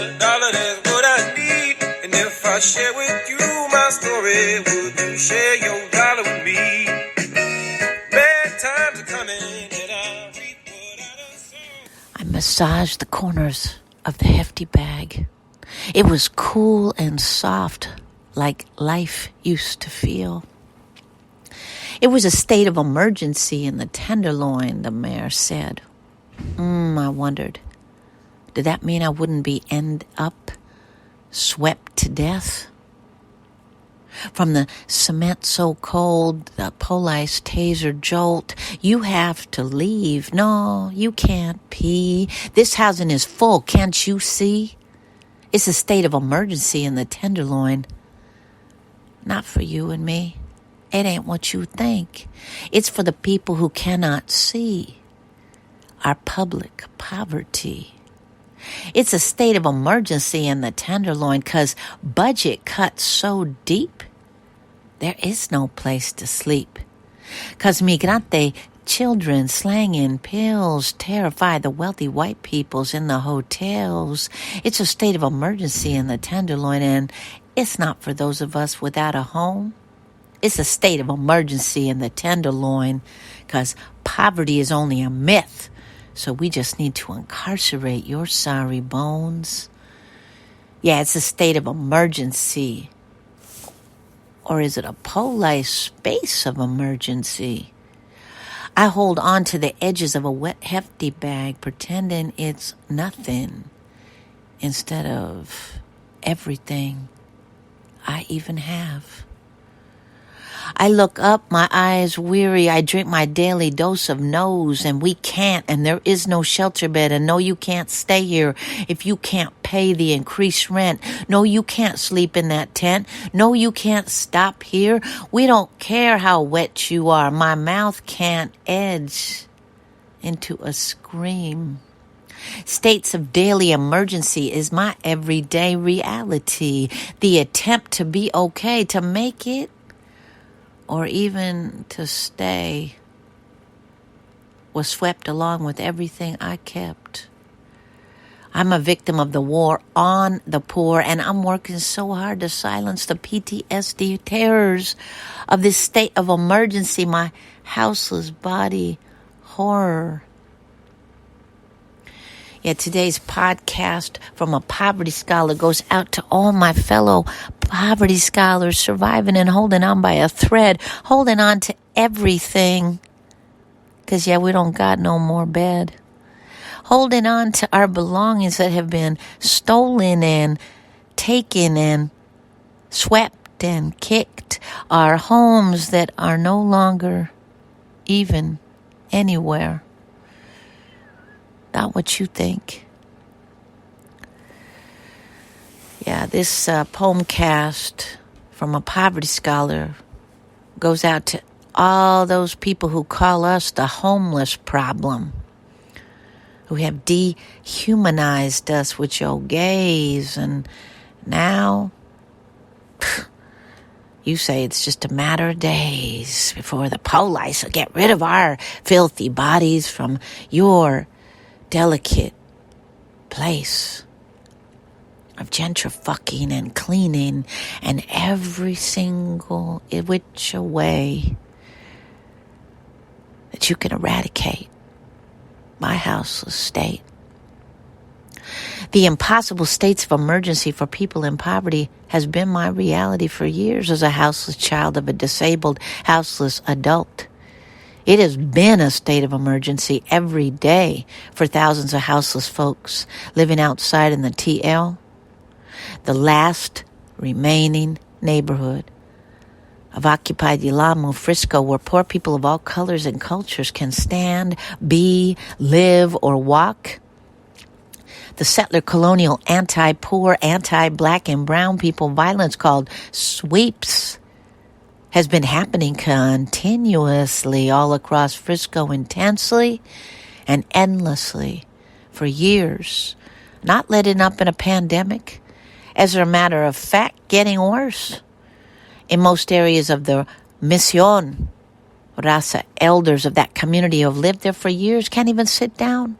$1, that's what I need. And if I share with you my story, would you share your dollar with me? Bad times are coming, and I'll reap what I done sown. I massaged the corners of the hefty bag. It was cool and soft, like life used to feel. It was a state of emergency in the Tenderloin, the mayor said. I wondered, did that mean I wouldn't be end up swept to death? From the cement so cold, the PoLice taser jolt, you have to leave. No, you can't pee. This housing is full, can't you see? It's a state of emergency in the Tenderloin. Not for you and me. It ain't what you think. It's for the people who cannot see our public poverty. It's a state of emergency in the Tenderloin because budget cuts so deep, there is no place to sleep. Because migrante children slanging pills terrify the wealthy white peoples in the hotels. It's a state of emergency in the Tenderloin, and it's not for those of us without a home. It's a state of emergency in the Tenderloin because poverty is only a myth. So we just need to incarcerate your sorry bones. Yeah, it's a state of emergency. Or is it a PoLice space of emergency? I hold on to the edges of a wet, hefty bag, pretending it's nothing, instead of everything I even have. I look up, my eyes weary. I drink my daily dose of no's, and we can't, and there is no shelter bed, and no, you can't stay here if you can't pay the increased rent. No, you can't sleep in that tent. No, you can't stop here. We don't care how wet you are. My mouth can't edge into a scream. States of daily emergency is my everyday reality. The attempt to be okay, to make it, or even to stay, was swept along with everything I kept. I'm a victim of the war on the poor, and I'm working so hard to silence the PTSD terrors of this state of emergency, my houseless body horror. Yeah, today's podcast from a poverty scholar goes out to all my fellow poverty scholars surviving and holding on by a thread, holding on to everything. Because, yeah, we don't got no more bed. Holding on to our belongings that have been stolen and taken and swept and kicked. Our homes that are no longer even anywhere. Not what you think. Yeah, this poemcast from a poverty scholar goes out to all those people who call us the homeless problem, who have dehumanized us with your gaze, and now you say it's just a matter of days before the PoLice will get rid of our filthy bodies from your delicate place of gentrifying and cleaning and every single which way that you can eradicate my houseless state. The impossible states of emergency for people in poverty has been my reality for years as a houseless child of a disabled, houseless adult. It has been a state of emergency every day for thousands of houseless folks living outside in the TL, the last remaining neighborhood of occupied Yelamu Frisco, where poor people of all colors and cultures can stand, be, live, or walk. The settler colonial anti-poor, anti-black and brown people violence called sweeps has been happening continuously all across Frisco, intensely and endlessly for years, not letting up in a pandemic. As a matter of fact, getting worse. In most areas of the Mission, Raza elders of that community who have lived there for years can't even sit down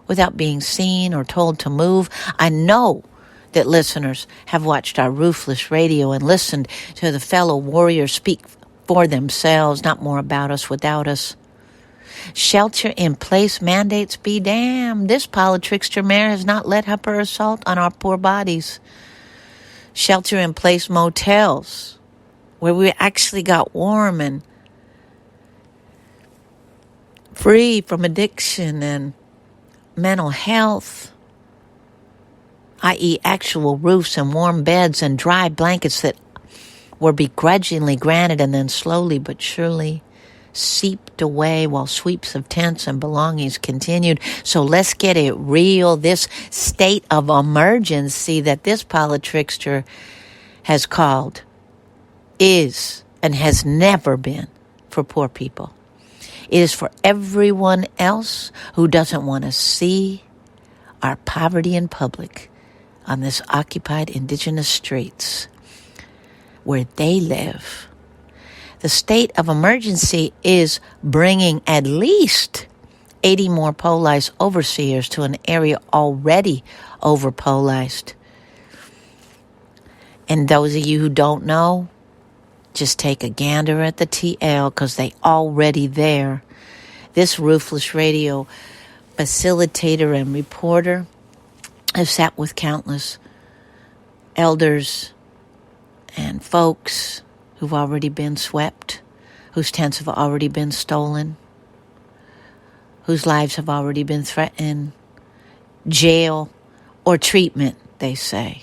without being seen or told to move. I know that listeners have watched our Ruthless radio and listened to the fellow warriors speak for themselves, not more about us without us. Shelter-in-place mandates be damned. This politrickster mayor has not let up her assault on our poor bodies. Shelter-in-place motels, where we actually got warm and free from addiction and mental health, i.e. actual roofs and warm beds and dry blankets that were begrudgingly granted and then slowly but surely seeped away while sweeps of tents and belongings continued. So let's get it real. This state of emergency that this politrickster has called is and has never been for poor people. It is for everyone else who doesn't want to see our poverty in public on this occupied indigenous streets where they live. The state of emergency is bringing at least 80 more PoLice overseers to an area already over PoLiced. And those of you who don't know, just take a gander at the TL because they already there. This Ruthless radio facilitator and reporter have sat with countless elders and folks who've already been swept, whose tents have already been stolen, whose lives have already been threatened, jail or treatment, they say.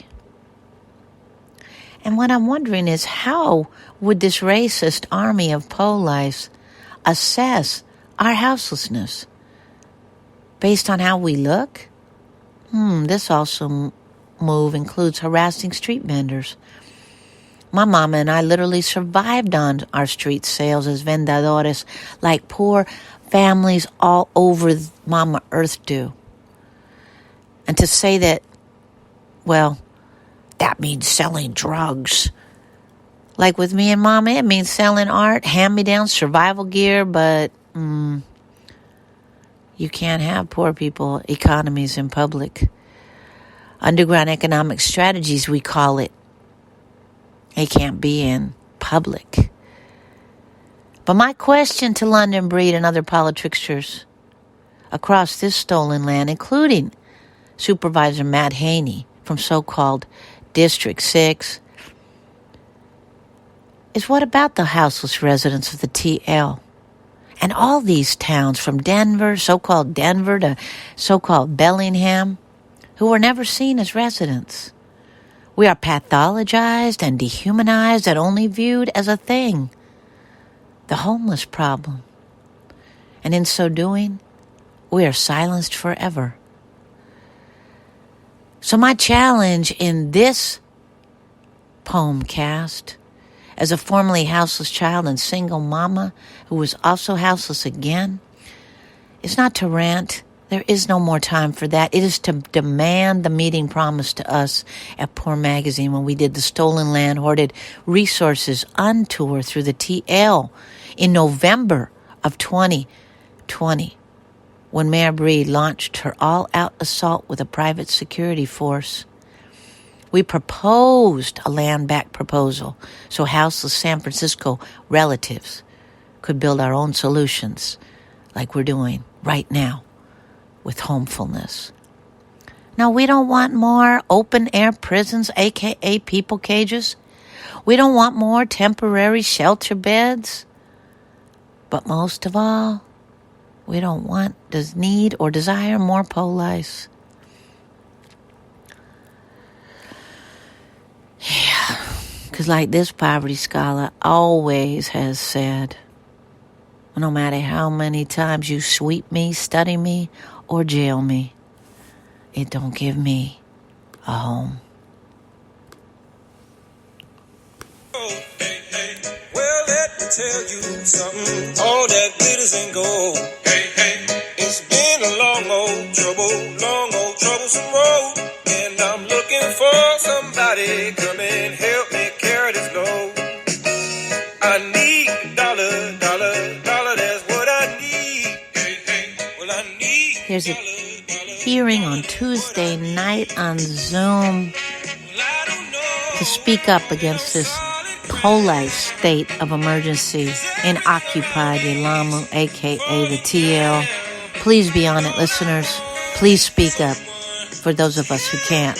And what I'm wondering is, how would this racist army of PoLice assess our houselessness? Based on how we look? This also move includes harassing street vendors. My mama and I literally survived on our street sales as vendedores, like poor families all over Mama Earth do. And to say that, well, that means selling drugs. Like with me and Mama, it means selling art, hand-me-down survival gear, but you can't have poor people economies in public. Underground economic strategies, we call it. They can't be in public. But my question to London Breed and other politricksters across this stolen land, including Supervisor Matt Haney from so-called District 6, is what about the houseless residents of the TL? And all these towns from Denver, so-called Denver, to so-called Bellingham, who were never seen as residents. We are pathologized and dehumanized and only viewed as a thing, the homeless problem. And in so doing, we are silenced forever. So my challenge in this poemcast, as a formerly houseless child and single mama who was also houseless again, is not to rant. There is no more time for that. It is to demand the meeting promised to us at Poor Magazine when we did the Stolen Land Hoarded Resources on tour through the TL in November of 2020, when Mayor Breed launched her all-out assault with a private security force. We proposed a land-back proposal so houseless San Francisco relatives could build our own solutions like we're doing right now with homefulness. Now, we don't want more open-air prisons, a.k.a. people cages. We don't want more temporary shelter beds. But most of all, we don't want, need, or desire more PoLice. Yeah, because like this poverty scholar always has said, no matter how many times you sweep me, study me, or jail me, it don't give me a home. Well, let me tell you something. All that glitters ain't gold. It's been a long old troublesome road. And I'm looking for somebody come and help me carry this load. I need dollar, that's what I need. Well, I need Here's a hearing on Tuesday night on Zoom to speak up against this PoLice state of emergency in occupied Yelamu, aka the TL. Please be on it, listeners. Please speak up for those of us who can't.